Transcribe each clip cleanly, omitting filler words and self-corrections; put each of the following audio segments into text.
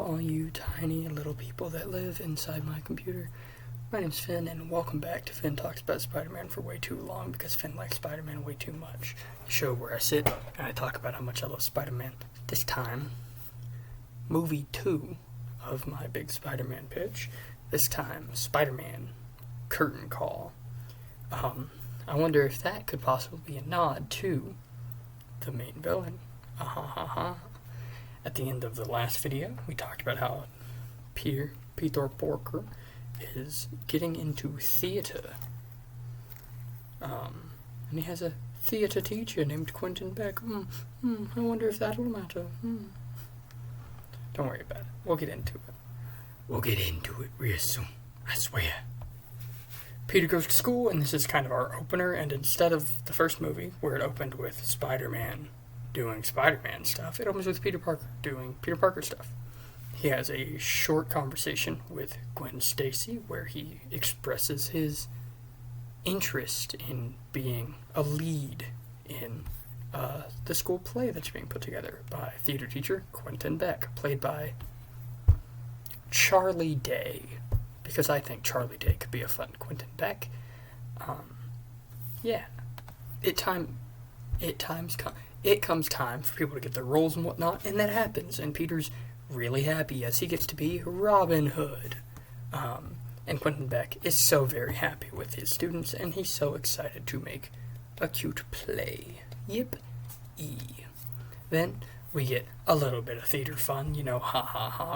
all you tiny little people that live inside my computer. My name's Finn, and welcome back to Finn Talks About Spider-Man for way too long, because Finn likes Spider-Man way too much. The show where I sit and I talk about how much I love Spider-Man. This time, movie 2 of my big Spider-Man pitch. This time, Spider-Man Curtain Call. I wonder if that could possibly be a nod to the main villain. At the end of the last video, we talked about how Peter Porker is getting into theater. And he has a theater teacher named Quentin Beck. I wonder if that'll matter. Don't worry about it. We'll get into it. We'll get into it real soon. I swear. Peter goes to school, and this is kind of our opener, and instead of the first movie, where it opened with Spider-Man doing Spider-Man stuff, it opens with Peter Parker doing Peter Parker stuff. He has a short conversation with Gwen Stacy where he expresses his interest in being a lead in the school play that's being put together by theater teacher Quentin Beck, played by Charlie Day, because I think Charlie Day could be a fun Quentin Beck. It comes time for people to get their roles and whatnot, and that happens, and Peter's really happy as he gets to be Robin Hood. And Quentin Beck is so very happy with his students, and he's so excited to make a cute play. Then we get a little bit of theater fun,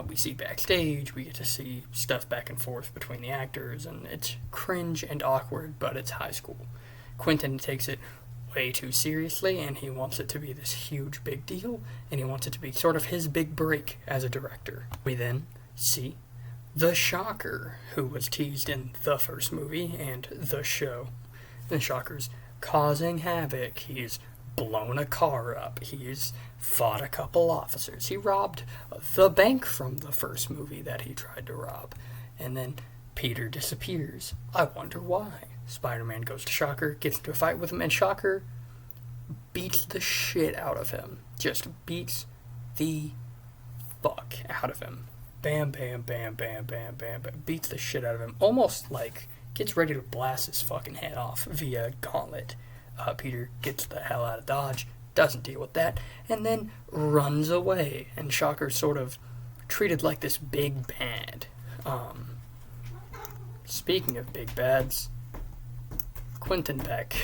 we see backstage, we get to see stuff back and forth between the actors, and it's cringe and awkward, but it's high school. Quentin takes it way too seriously, and he wants it to be this huge big deal, and he wants it to be sort of his big break as a director. We then see the Shocker, who was teased in the first movie and the show. The Shocker's causing havoc. He's blown a car up. He's fought a couple officers. He robbed the bank from the first movie that he tried to rob. And then Peter disappears. I wonder why. Spider-Man goes to Shocker, gets into a fight with him, and Shocker beats the shit out of him. Just beats the fuck out of him. Bam, bam, bam, bam, bam, bam, bam. Beats the shit out of him. Almost like gets ready to blast his fucking head off via gauntlet. Peter gets the hell out of Dodge, doesn't deal with that, and then runs away. And Shocker's sort of treated like this big bad. Speaking of big bads, Quentin Beck.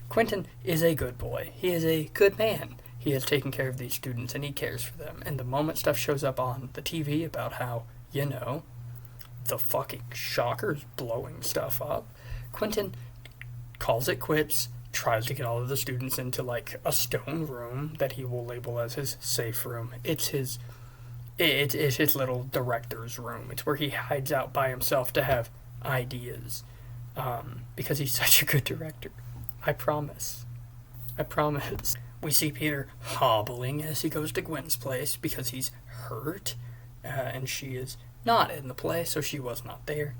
Quentin is a good boy. He is a good man. He has taken care of these students, and he cares for them. And the moment stuff shows up on the TV about how, the fucking Shocker's blowing stuff up, Quentin calls it quits, tries to get all of the students into, a stone room that he will label as his safe room. It's his little director's room. It's where he hides out by himself to have ideas. Because he's such a good director. I promise. We see Peter hobbling as he goes to Gwen's place because he's hurt, and she is not in the play, so she was not there.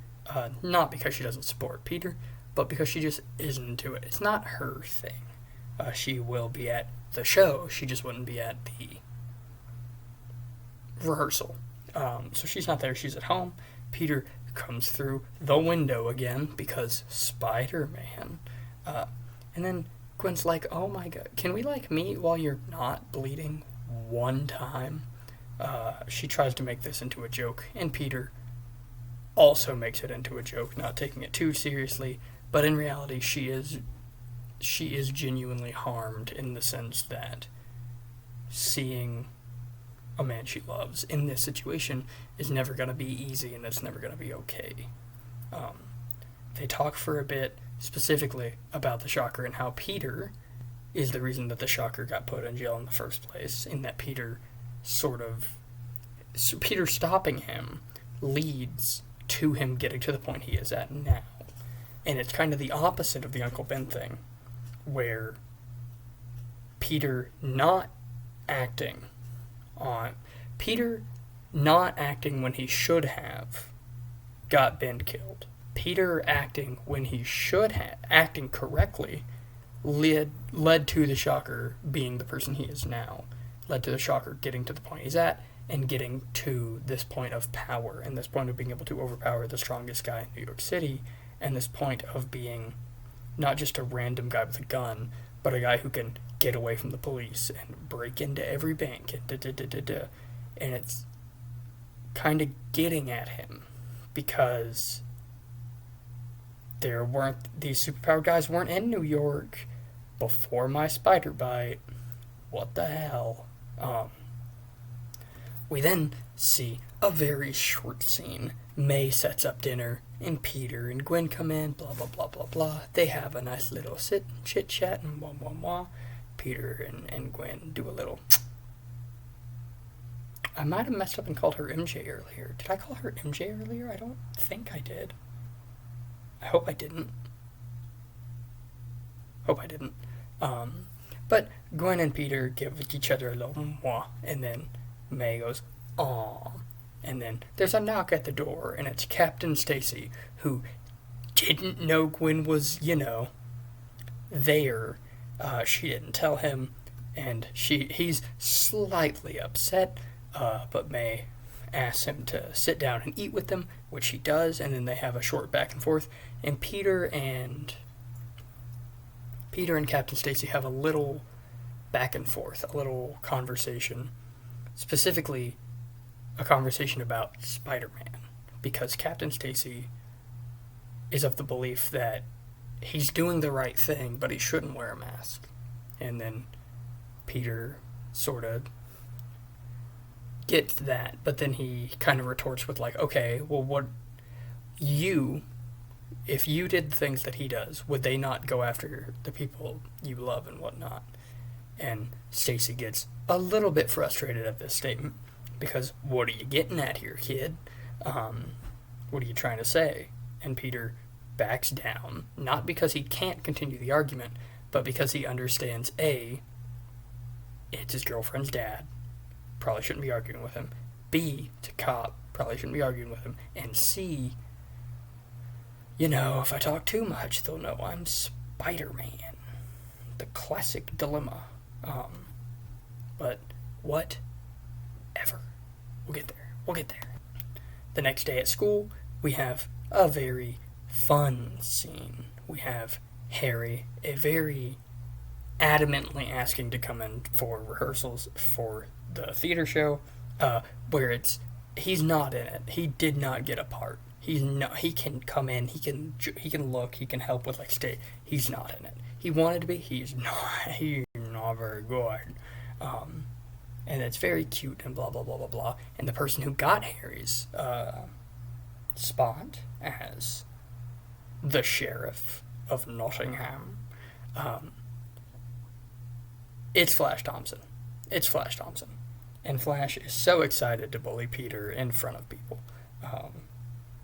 Not because she doesn't support Peter, but because she just isn't into it. It's not her thing. She will be at the show, she just wouldn't be at the rehearsal. So she's not there, she's at home. Peter comes through the window again because Spider-Man. And then Gwen's like, oh my god, can we meet while you're not bleeding one time? She tries to make this into a joke, and Peter also makes it into a joke, not taking it too seriously, but in reality she is genuinely harmed in the sense that seeing a man she loves in this situation is never going to be easy, and it's never going to be okay. They talk for a bit specifically about the Shocker and how Peter is the reason that the Shocker got put in jail in the first place, in that Peter stopping him leads to him getting to the point he is at now. And it's kind of the opposite of the Uncle Ben thing, where Peter not acting when he should have got Ben killed. Peter acting when he should have, acting correctly, led to the Shocker being the person he is now. Led to the Shocker getting to the point he's at, and getting to this point of power and this point of being able to overpower the strongest guy in New York City, and this point of being not just a random guy with a gun, but a guy who can get away from the police and break into every bank and and it's kind of getting at him because these superpowered guys weren't in New York before my spider bite. What the hell? We then see a very short scene. May sets up dinner, and Peter and Gwen come in, blah, blah, blah, blah, blah. They have a nice little chit-chat, and wah, wah, wah. Peter and Gwen do a little... I might have messed up and called her MJ earlier. Did I call her MJ earlier? I don't think I did. I hope I didn't. But Gwen and Peter give each other a little mwah, and then May goes, "Aw." And then there's a knock at the door, and it's Captain Stacy, who didn't know Gwen was, there. She didn't tell him, and he's slightly upset, but May asks him to sit down and eat with them, which he does, and then they have a short back and forth, and Peter and Captain Stacy have a little back and forth, a little conversation, specifically a conversation about Spider-Man, because Captain Stacy is of the belief that he's doing the right thing, but he shouldn't wear a mask. And then Peter sort of gets that, but then he kind of retorts with like, okay, well, if you did the things that he does, would they not go after the people you love and whatnot? And Stacy gets a little bit frustrated at this statement, because what are you getting at here, kid? What are you trying to say? And Peter backs down, not because he can't continue the argument, but because he understands, A, it's his girlfriend's dad, probably shouldn't be arguing with him. B, it's a cop, probably shouldn't be arguing with him. And C, if I talk too much, they'll know I'm Spider-Man. The classic dilemma. But whatever. We'll get there. The next day at school, we have a very fun scene. We have Harry, very adamantly asking to come in for rehearsals for the theater show, where he's not in it. He did not get a part. He can come in, he can look, he can help with he's not in it. He wanted to be, he's not very good. And it's very cute and blah, blah, blah, blah, blah. And the person who got Harry's spot as the sheriff of Nottingham, it's Flash Thompson. And Flash is so excited to bully Peter in front of people.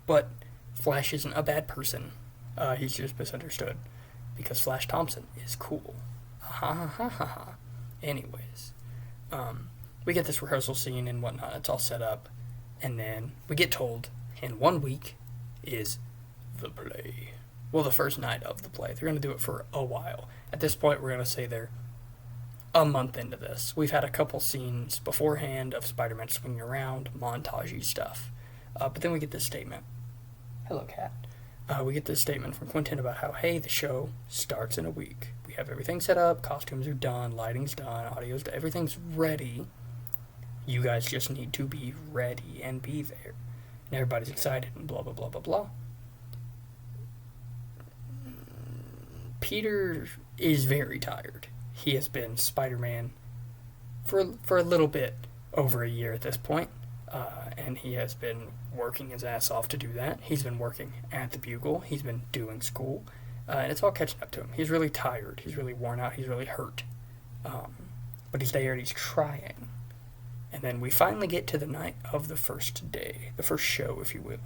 But Flash isn't a bad person. He's just misunderstood. Because Flash Thompson is cool. Ha ha ha ha ha. Anyways. We get this rehearsal scene and whatnot. It's all set up. And then we get told in 1 week is the play. Well, the first night of the play. They're going to do it for a while. At this point, we're going to say they're a month into this. We've had a couple scenes beforehand of Spider-Man swinging around, montagey stuff. But then we get this statement. Hello, cat. We get this statement from Quentin about how, hey, the show starts in a week. We have everything set up, costumes are done, lighting's done, audio's done, everything's ready. You guys just need to be ready and be there. And everybody's excited and blah, blah, blah, blah, blah. Peter is very tired. He has been Spider-Man for a little bit over a year at this point. And he has been working his ass off to do that. He's been working at the Bugle. He's been doing school. And it's all catching up to him. He's really tired. He's really worn out. He's really hurt. But he's there and he's trying. And then we finally get to the night of the first day. The first show, if you will.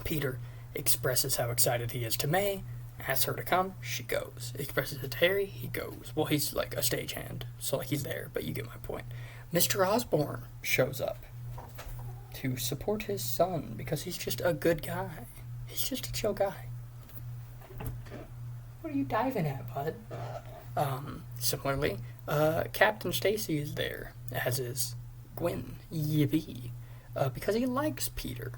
Peter expresses how excited he is to May. Asks her to come. She goes. Expresses it to Harry. He goes. Well, he's like a stagehand. So he's there, but you get my point. Mr. Osborn shows up to support his son because he's just a good guy. He's just a chill guy. What are you diving at, bud? Similarly, Captain Stacy is there, as is Gwen, yippee, because he likes Peter.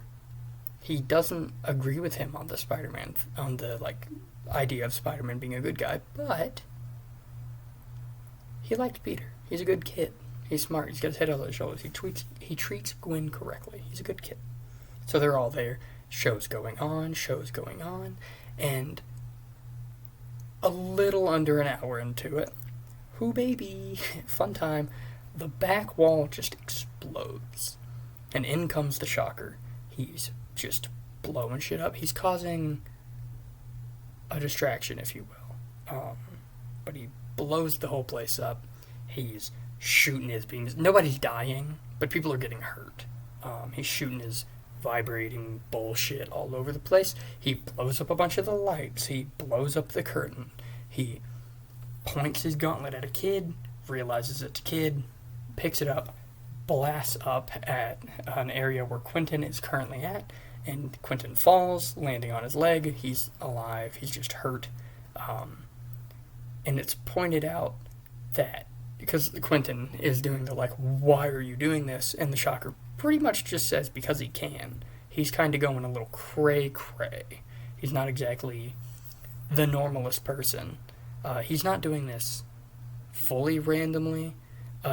He doesn't agree with him on the Spider-Man, on the, like, idea of Spider-Man being a good guy, but he likes Peter. He's a good kid. He's smart. He's got his head on his shoulders. He treats Gwen correctly. He's a good kid. So they're all there. Show's going on, and a little under an hour into it, whoo baby, fun time, the back wall just explodes. And in comes the Shocker. He's just blowing shit up. He's causing a distraction, if you will. But he blows the whole place up. He's shooting his beams. Nobody's dying, but people are getting hurt. He's shooting his vibrating bullshit all over the place. He blows up a bunch of the lights. He blows up the curtain. He points his gauntlet at a kid, realizes it's a kid, picks it up, blasts up at an area where Quentin is currently at, and Quentin falls, landing on his leg. He's alive. He's just hurt. And it's pointed out that because Quentin is doing the, like, why are you doing this? And the Shocker pretty much just says because he can. He's kind of going a little cray-cray. He's not exactly the normalest person. He's not doing this fully randomly.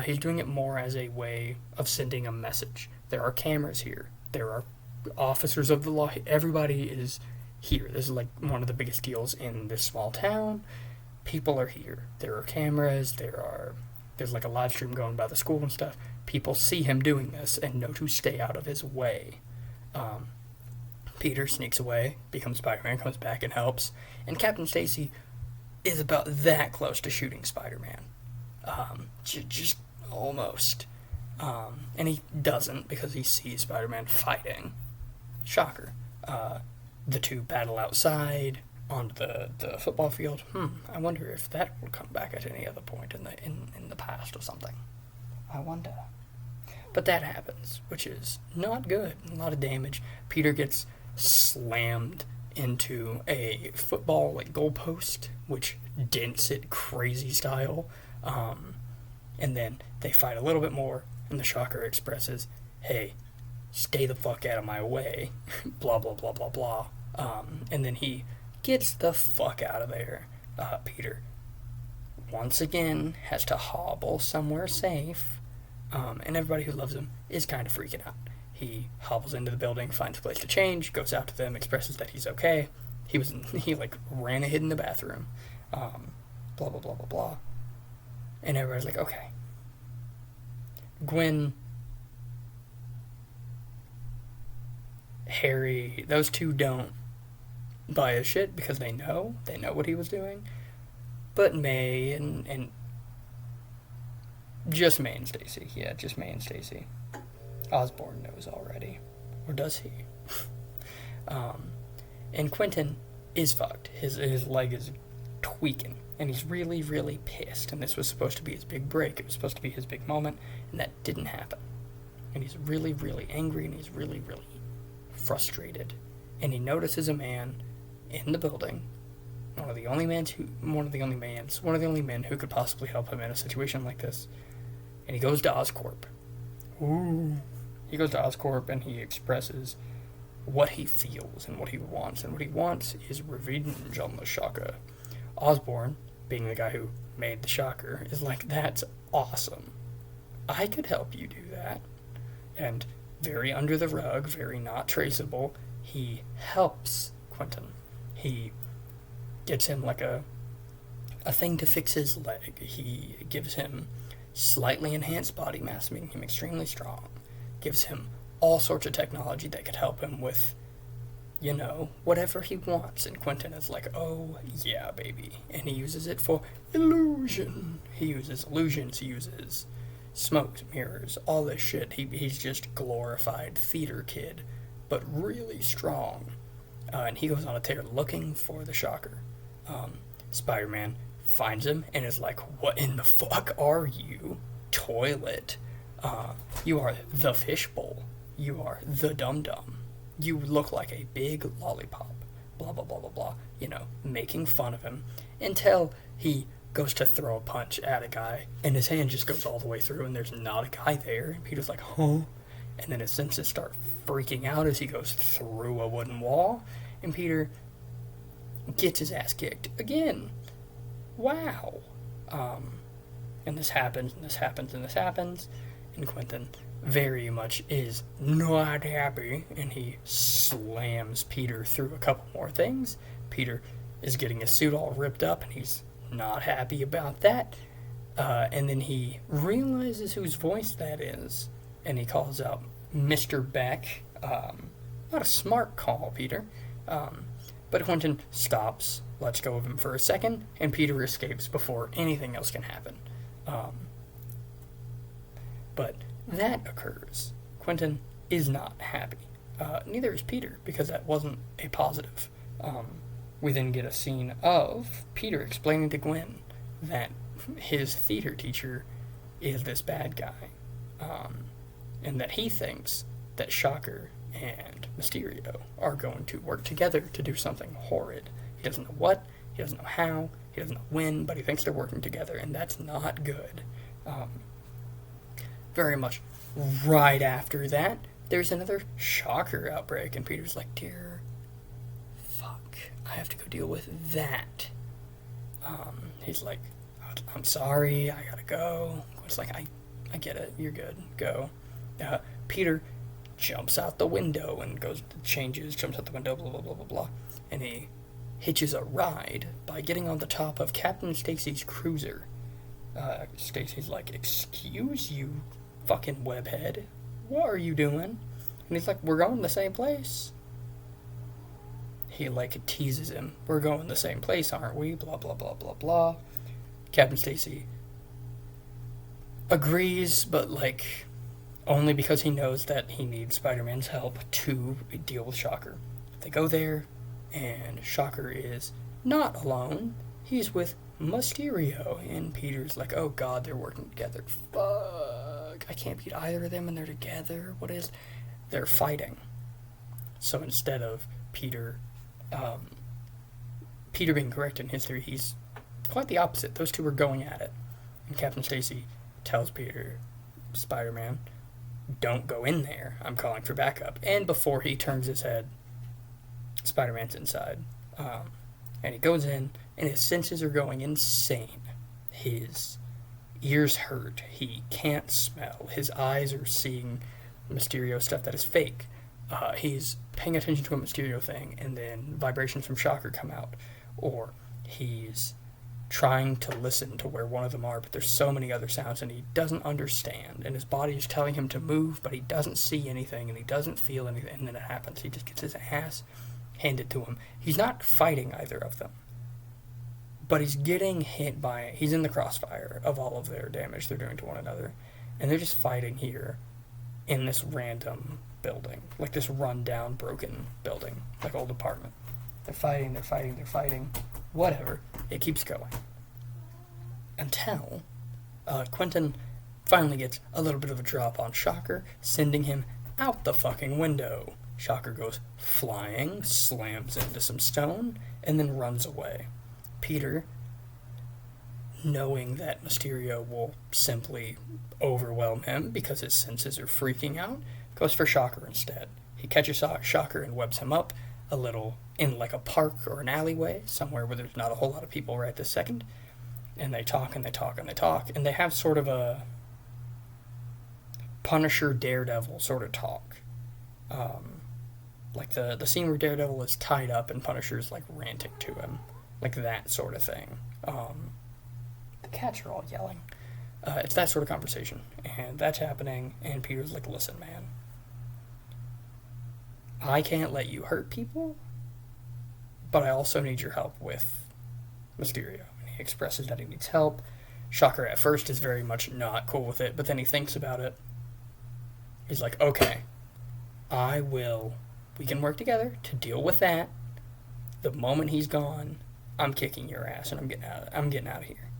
He's doing it more as a way of sending a message. There are cameras here. There are officers of the law. Everybody is here. This is like one of the biggest deals in this small town. People are here. There are cameras. There's like a live stream going by the school and stuff. People see him doing this and know to stay out of his way. Peter sneaks away, becomes Spider-Man, comes back and helps. And Captain Stacy is about that close to shooting Spider-Man. Just almost. And he doesn't because he sees Spider-Man fighting. Shocker. The two battle outside on the football field. I wonder if that will come back at any other point in the past or something. I wonder. But that happens, which is not good. A lot of damage. Peter gets slammed into a football like goalpost, which dents it crazy style. And then they fight a little bit more, and the Shocker expresses, "Hey, stay the fuck out of my way," blah blah blah blah blah. And then he gets the fuck out of there. Peter once again has to hobble somewhere safe. And everybody who loves him is kind of freaking out. He hobbles into the building, finds a place to change, goes out to them, expresses that he's okay. He ran ahead in the bathroom. Blah, blah, blah, blah, blah. And everybody's like, okay. Gwen, Harry, those two don't buy his shit because they know what he was doing. But May and just May and Stacy. Yeah, just May and Stacy. Osborn knows already. Or does he? And Quentin is fucked. His leg is tweaking. And he's really, really pissed. And this was supposed to be his big break. It was supposed to be his big moment. And that didn't happen. And he's really, really angry. And he's really, really frustrated. And he notices a man in the building. One of the only men who could possibly help him in a situation like this. And he goes to Oscorp. Ooh. He goes to Oscorp and he expresses what he feels and what he wants. And what he wants is revenge on the Shocker. Osborn, being the guy who made the Shocker, is like, that's awesome. I could help you do that. And very under the rug, very not traceable, he helps Quentin. He gets him like a thing to fix his leg. He gives him slightly enhanced body mass, making him extremely strong. Gives him all sorts of technology that could help him with, whatever he wants. And Quentin is like, oh, yeah, baby. And he uses it for illusion. He uses illusions. He uses smokes, mirrors, all this shit. He's just glorified theater kid, but really strong. And he goes on a tear looking for the Shocker. Spider-Man finds him and is like, what in the fuck are you? Toilet. You are the fishbowl. You are the dum-dum. You look like a big lollipop. Blah, blah, blah, blah, blah. Making fun of him until he goes to throw a punch at a guy, and his hand just goes all the way through, and there's not a guy there. And Peter's like, huh? And then his senses start freaking out as he goes through a wooden wall, and Peter gets his ass kicked again. Wow. And this happens, and this happens, and this happens, and Quentin very much is not happy, and he slams Peter through a couple more things. Peter is getting his suit all ripped up, and he's not happy about that. And then he realizes whose voice that is, and he calls out Mr. Beck. Not a smart call, Peter. But Quentin stops, lets go of him for a second, and Peter escapes before anything else can happen. But that occurs. Quentin is not happy. Neither is Peter, because that wasn't a positive. We then get a scene of Peter explaining to Gwen that his theater teacher is this bad guy, and that he thinks that Shocker and Mysterio are going to work together to do something horrid. He doesn't know what, he doesn't know how, he doesn't know when, but he thinks they're working together, and that's not good. Very much right after that, there's another Shocker outbreak, and Peter's like, dear, fuck, I have to go deal with that. He's like, I'm sorry, I gotta go. It's like, I get it, you're good, go. Peter jumps out the window and jumps out the window, blah, blah, blah, blah, blah. And he hitches a ride by getting on the top of Captain Stacy's cruiser. Stacy's like, excuse you, fucking webhead. What are you doing? And he's like, we're going the same place. He, like, teases him. We're going the same place, aren't we? Blah, blah, blah, blah, blah. Captain Stacy agrees, but, like, only because he knows that he needs Spider-Man's help to deal with Shocker. They go there, and Shocker is not alone. He's with Mysterio, and Peter's like, oh god, they're working together. Fuck, I can't beat either of them, and they're together. They're fighting. So instead of Peter being correct in his theory, he's quite the opposite. Those two are going at it. And Captain Stacy tells Peter, Spider-Man, don't go in there. I'm calling for backup. And before he turns his head, Spider-Man's inside. And he goes in, and his senses are going insane. His ears hurt. He can't smell. His eyes are seeing Mysterio stuff that is fake. He's paying attention to a Mysterio thing, and then vibrations from Shocker come out. Or he's trying to listen to where one of them are, but there's so many other sounds, and he doesn't understand. And his body is telling him to move, but he doesn't see anything, and he doesn't feel anything. And then it happens. He just gets his ass handed to him. He's not fighting either of them, but he's getting hit by it. He's in the crossfire of all of their damage they're doing to one another. And they're just fighting here in this random building, like this run-down, broken building, like old apartment. They're fighting, whatever. It keeps going. Until Quentin finally gets a little bit of a drop on Shocker, sending him out the fucking window. Shocker goes flying, slams into some stone, and then runs away. Peter, knowing that Mysterio will simply overwhelm him because his senses are freaking out, goes for Shocker instead. He catches Shocker and webs him up a little in like a park or an alleyway, somewhere where there's not a whole lot of people right this second. And they talk and they talk and they talk, and they have sort of a Punisher Daredevil sort of talk. Like the scene where Daredevil is tied up and Punisher's like ranting to him. Like that sort of thing. The cats are all yelling. It's that sort of conversation. And that's happening, and Peter's like, listen, man. I can't let you hurt people, but I also need your help with Mysterio. And he expresses that he needs help. Shocker at first is very much not cool with it, but then he thinks about it. He's like, okay, we can work together to deal with that. The moment he's gone, I'm kicking your ass and I'm getting out of here.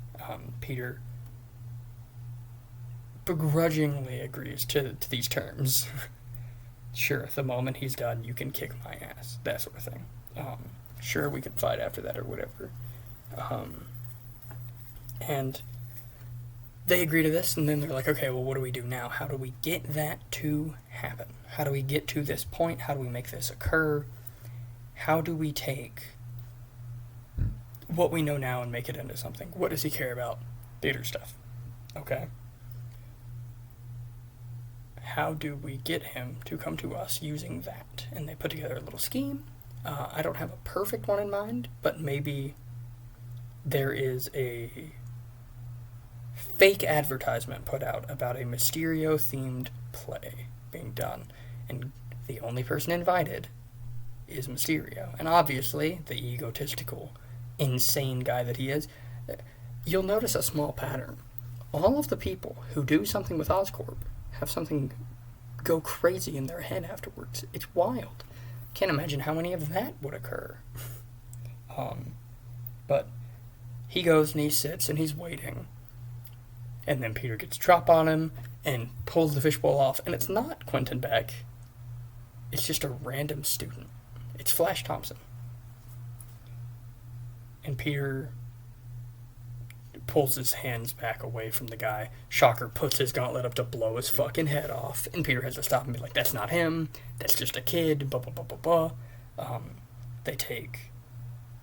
Peter begrudgingly agrees to these terms. Sure, the moment he's done, you can kick my ass. That sort of thing. Sure, we can fight after that or whatever. And they agree to this, and then they're like, okay, well, what do we do now? How do we get that to happen? How do we get to this point? How do we make this occur? How do we take what we know now and make it into something? What does he care about? Theater stuff. Okay? How do we get him to come to us using that? And they put together a little scheme. I don't have a perfect one in mind, but maybe there is a fake advertisement put out about a Mysterio-themed play being done, and the only person invited is Mysterio. And obviously, the egotistical, insane guy that he is, you'll notice a small pattern. All of the people who do something with Oscorp have something go crazy in their head afterwards. It's wild. Can't imagine how many of that would occur. But he goes and he sits and he's waiting. And then Peter gets drop on him and pulls the fishbowl off. And it's not Quentin Beck. It's just a random student. It's Flash Thompson. And Peter pulls his hands back away from the guy. Shocker puts his gauntlet up to blow his fucking head off. And Peter has to stop and be like, that's not him. That's just a kid. Blah, blah, blah, blah, blah. They take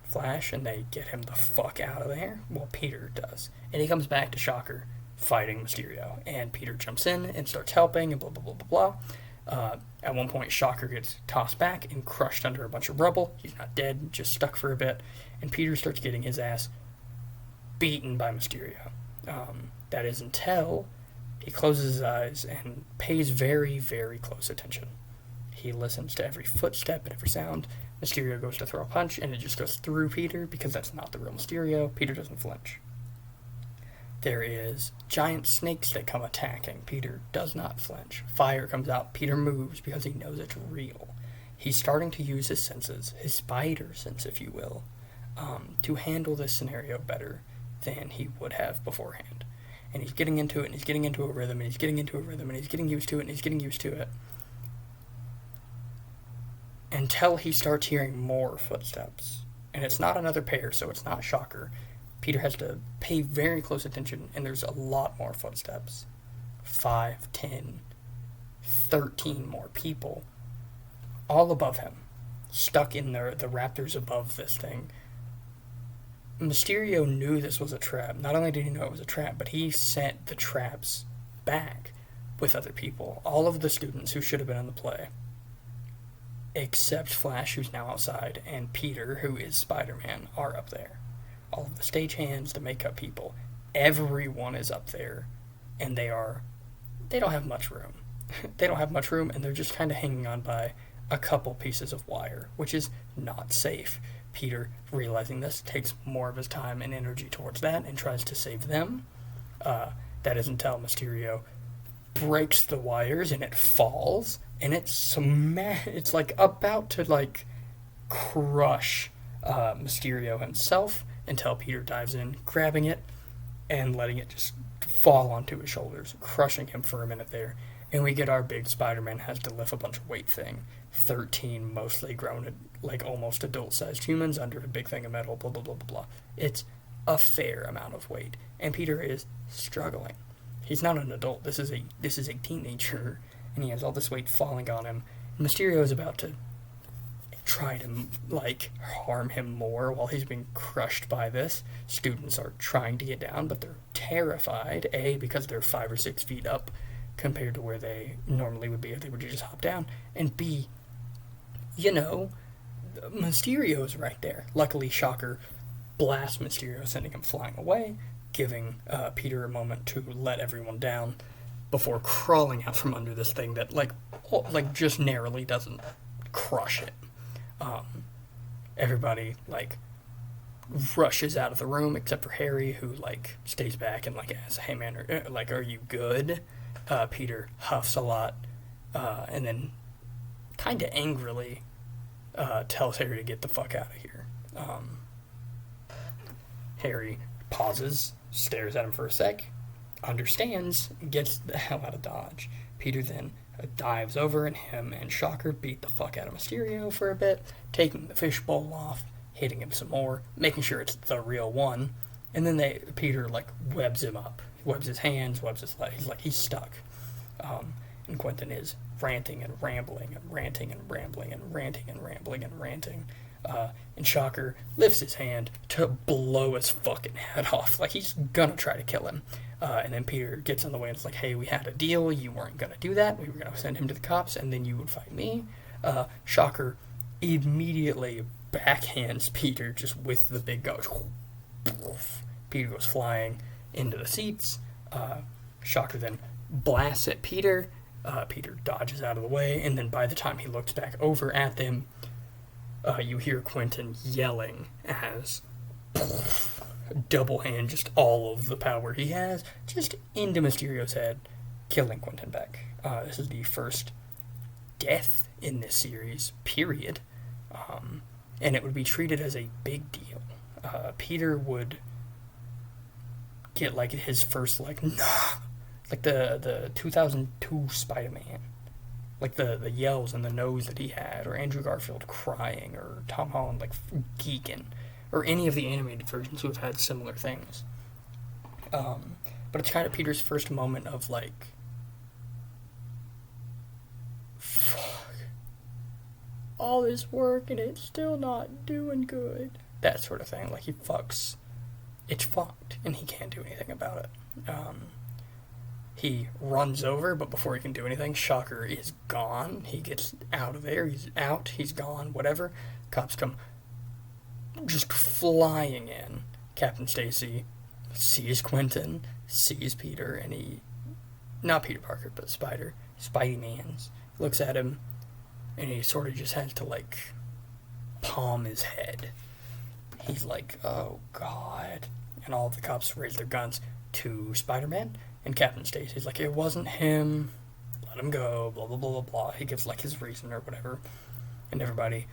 Flash and they get him the fuck out of there. Well, Peter does. And he comes back to Shocker fighting Mysterio. And Peter jumps in and starts helping and blah, blah, blah, blah, blah. At one point, Shocker gets tossed back and crushed under a bunch of rubble. He's not dead, just stuck for a bit. And Peter starts getting his ass beaten by Mysterio. That is until he closes his eyes and pays very, very close attention. He listens to every footstep and every sound. Mysterio goes to throw a punch, and it just goes through Peter, because that's not the real Mysterio. Peter doesn't flinch. There is giant snakes that come attacking. Peter does not flinch. Fire comes out. Peter moves because he knows it's real. He's starting to use his senses, his spider sense, if you will, to handle this scenario better than he would have beforehand. And he's getting into it, and he's getting into a rhythm, and he's getting into a rhythm, and he's getting used to it, and he's getting used to it. Until he starts hearing more footsteps. And it's not another pair, so it's not Shocker. Peter has to pay very close attention, and there's a lot more footsteps. 5, 10, 13 more people. All above him. Stuck in the raptors above this thing. Mysterio knew this was a trap. Not only did he know it was a trap, but he sent the traps back with other people. All of the students who should have been in the play. Except Flash, who's now outside, and Peter, who is Spider-Man, are up there. All of the stagehands, the makeup people, everyone is up there, and they don't have much room. They don't have much room, and they're just kind of hanging on by a couple pieces of wire, which is not safe. Peter, realizing this, takes more of his time and energy towards that and tries to save them. That is until Mysterio breaks the wires and it falls, and it's like about to like crush Mysterio himself until Peter dives in, grabbing it and letting it just fall onto his shoulders, crushing him for a minute there. And we get our big Spider-Man has to lift a bunch of weight thing. 13 mostly grown, like almost adult-sized humans under a big thing of metal, blah, blah, blah, blah, blah. It's a fair amount of weight. And Peter is struggling. He's not an adult. This is a teenager, and he has all this weight falling on him. And Mysterio is about to try to, like, harm him more while he's being crushed by this. Students are trying to get down, but they're terrified, A, because they're 5 or 6 feet up compared to where they normally would be if they were to just hop down, and B, Mysterio is right there. Luckily, Shocker blasts Mysterio, sending him flying away, giving Peter a moment to let everyone down before crawling out from under this thing that, like just narrowly doesn't crush it. Everybody, like, rushes out of the room except for Harry, who, like, stays back and, like, asks, hey, man, are you good? Peter huffs a lot, and then kind of angrily tells Harry to get the fuck out of here. Harry pauses, stares at him for a sec, understands, gets the hell out of Dodge. Peter then dives over, and him and Shocker beat the fuck out of Mysterio for a bit, taking the fishbowl off, hitting him some more, making sure it's the real one, And then Peter, like, webs him up. Webs his hands, webs his legs. He's stuck. And Quentin is ranting and rambling and ranting and rambling and ranting and rambling and ranting. And Shocker lifts his hand to blow his fucking head off. Like, he's gonna try to kill him. And then Peter gets in the way and is like, hey, we had a deal. You weren't gonna do that. We were gonna send him to the cops, and then you would fight me. Shocker immediately backhands Peter just with the big ghost. Peter goes flying into the seats. Shocker then blasts at Peter. Peter dodges out of the way, and then by the time he looks back over at them, you hear Quentin yelling as double hand just all of the power he has just into Mysterio's head, killing Quentin Beck. This is the first death in this series, period. And it would be treated as a big deal. Peter would get, like, his first, like, nah, like the 2002 Spider-Man. Like, the yells and the nose that he had, or Andrew Garfield crying, or Tom Holland, like, geeking, or any of the animated versions who have had similar things. But it's kind of Peter's first moment of, like, fuck, all this work and it's still not doing good. That sort of thing. Like, it's fucked, and he can't do anything about it. He runs over, but before he can do anything, Shocker is gone. He gets out of there. He's out. He's gone. Whatever. Cops come just flying in. Captain Stacy sees Quentin, sees Peter, and not Peter Parker, but Spidey-Mans, looks at him, and he sort of just has to, like, palm his head. He's like, oh, God. And all of the cops raise their guns to Spider-Man. And Captain Stacy's like, it wasn't him, let him go, blah, blah, blah, blah, blah. He gives, like, his reason or whatever. And everybody,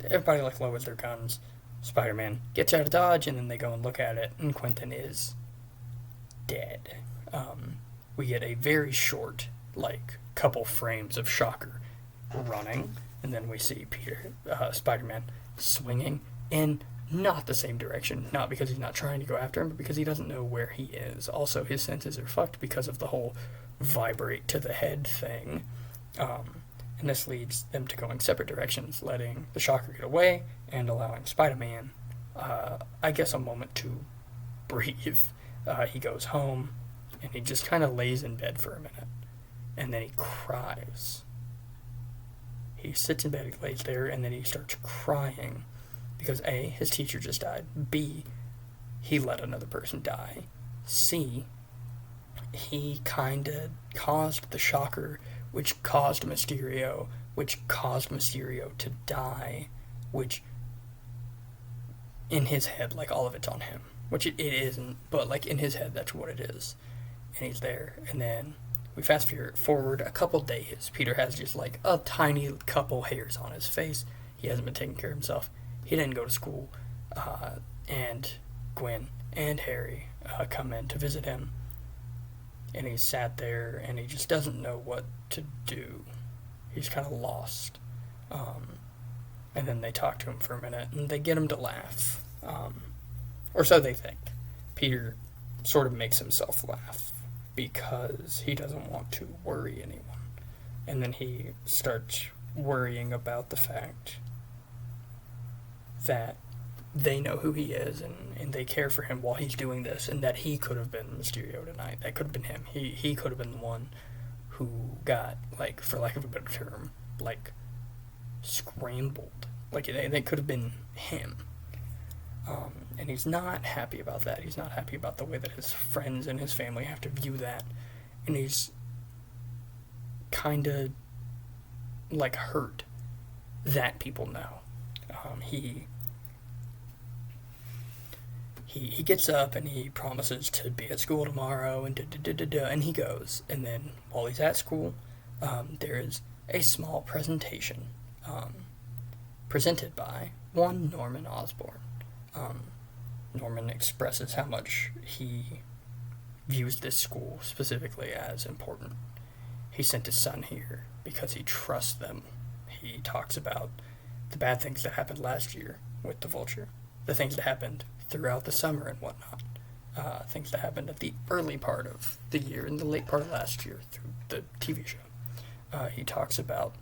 like, lowers their guns. Spider-Man gets out of Dodge, and then they go and look at it, and Quentin is dead. We get a very short, like, couple frames of Shocker running, and then we see Spider-Man swinging in not the same direction, not because he's not trying to go after him, but because he doesn't know where he is. Also, his senses are fucked because of the whole vibrate to the head thing, and this leads them to going separate directions, letting the Shocker get away and allowing Spider-Man, I guess, a moment to breathe. He goes home, and he just kind of lays in bed for a minute, and then he cries. He sits in bed, he lays there, and then he starts crying. Because A, his teacher just died. B, he let another person die. C, he kind of caused the Shocker, which caused Mysterio to die, which, in his head, like, all of it's on him. Which it isn't, but, like, in his head, that's what it is. And he's there. And then we fast forward a couple days. Peter has just, like, a tiny couple hairs on his face. He hasn't been taking care of himself. He didn't go to school, and Gwen and Harry come in to visit him, and he's sat there, and he just doesn't know what to do. He's kind of lost, and then they talk to him for a minute, and they get him to laugh, or so they think. Peter sort of makes himself laugh, because he doesn't want to worry anyone, and then he starts worrying about the fact that they know who he is, and they care for him while he's doing this, and that he could have been Mysterio tonight. That could have been him. He could have been the one who got, like, for lack of a better term, like, scrambled. Like, they could have been him. And he's not happy about that. He's not happy about the way that his friends and his family have to view that. And he's kind of, like, hurt that people know. He gets up and he promises to be at school tomorrow, and and he goes. And then while he's at school, there is a small presentation presented by one Norman Osborn. Norman expresses how much he views this school specifically as important. He sent his son here because he trusts them. He talks about the bad things that happened last year with the Vulture, the things that happened throughout the summer and whatnot. Things that happened at the early part of the year and the late part of last year through the TV show. He talks about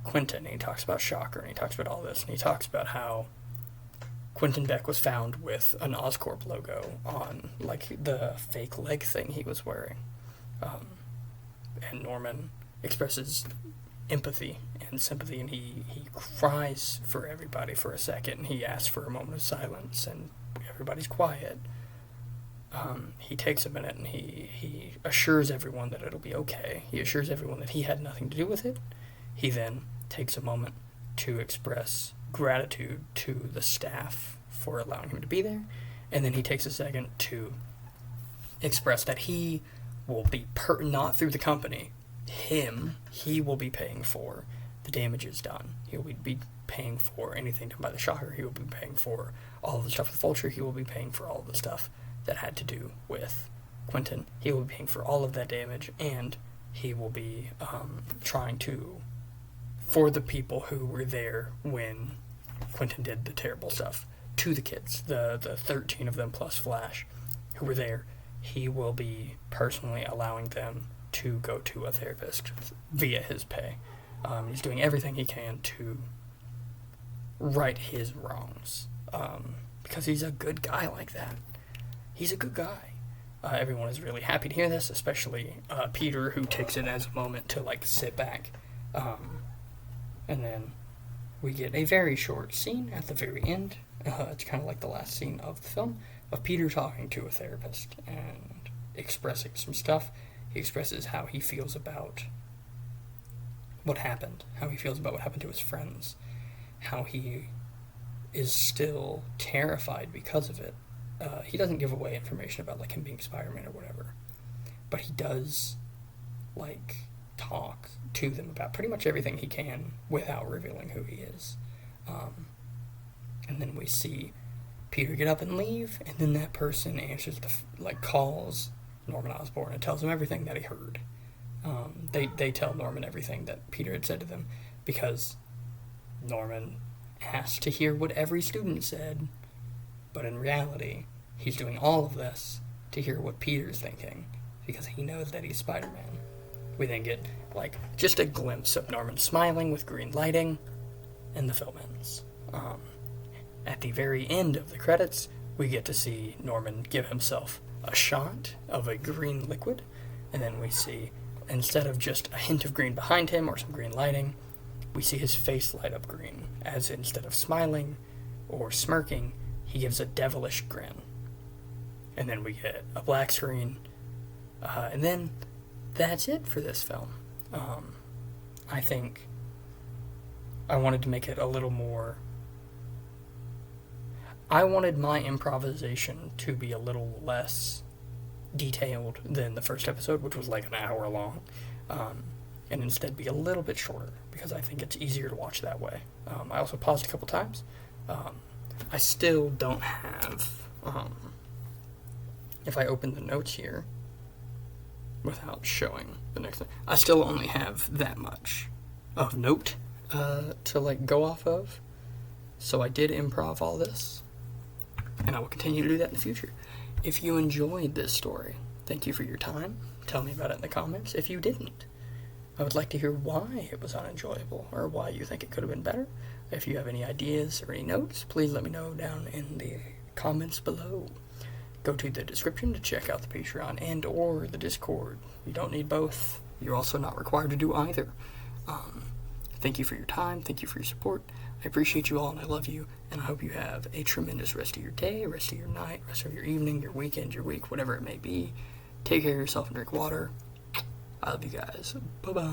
Quentin, and he talks about Shocker, and he talks about all this, and he talks about how Quentin Beck was found with an Oscorp logo on, like, the fake leg thing he was wearing. And Norman expresses empathy and sympathy, and he cries for everybody for a second, and he asks for a moment of silence, and everybody's quiet. He takes a minute, and he assures everyone that it'll be okay. He assures everyone that he had nothing to do with it. He then takes a moment to express gratitude to the staff for allowing him to be there, and then he takes a second to express that he will be, not through the company, he will be paying for the damages done. He will be paying for anything done by the Shocker. He will be paying for all of the stuff with Vulture. He will be paying for all of the stuff that had to do with Quentin. He will be paying for all of that damage, and he will be trying to, for the people who were there when Quentin did the terrible stuff to the kids, the 13 of them plus Flash who were there, he will be personally allowing them to go to a therapist via his pay. He's doing everything he can to right his wrongs, because he's a good guy like that. He's a good guy. Everyone is really happy to hear this, especially Peter, who takes it as a moment to, like, sit back. And then we get a very short scene at the very end. It's kind of like the last scene of the film, of Peter talking to a therapist and expressing some stuff. He expresses how he feels about what happened, how he feels about what happened to his friends, how he is still terrified because of it. He doesn't give away information about, like, him being Spider-Man or whatever, but he does, like, talk to them about pretty much everything he can without revealing who he is. And then we see Peter get up and leave, and then that person answers calls Norman Osborn and tells him everything that he heard. They tell Norman everything that Peter had said to them, because Norman asked to hear what every student said, but in reality, he's doing all of this to hear what Peter's thinking, because he knows that he's Spider-Man. We then get, like, just a glimpse of Norman smiling with green lighting, and the film ends. At the very end of the credits, we get to see Norman give himself a shot of a green liquid, and then we see, instead of just a hint of green behind him or some green lighting, we see his face light up green, as instead of smiling or smirking, he gives a devilish grin. And then we get a black screen, and then that's it for this film. I think I wanted to make it a little more... I wanted my improvisation to be a little less detailed than the first episode, which was like an hour long, and instead be a little bit shorter, because I think it's easier to watch that way. I also paused a couple times. I still don't have... if I open the notes here, without showing the next thing, I still only have that much of note to, like, go off of. So I did improv all this, and I will continue to do that in the future. If you enjoyed this story, thank you for your time. Tell me about it in the comments. If you didn't, I would like to hear why it was unenjoyable, or why you think it could have been better. If you have any ideas or any notes, please let me know down in the comments below. Go to the description to check out the Patreon and or the Discord. You don't need both. You're also not required to do either. Thank you for your time. Thank you for your support. I appreciate you all, and I love you, and I hope you have a tremendous rest of your day, rest of your night, rest of your evening, your weekend, your week, whatever it may be. Take care of yourself and drink water. I love you guys. Bye-bye.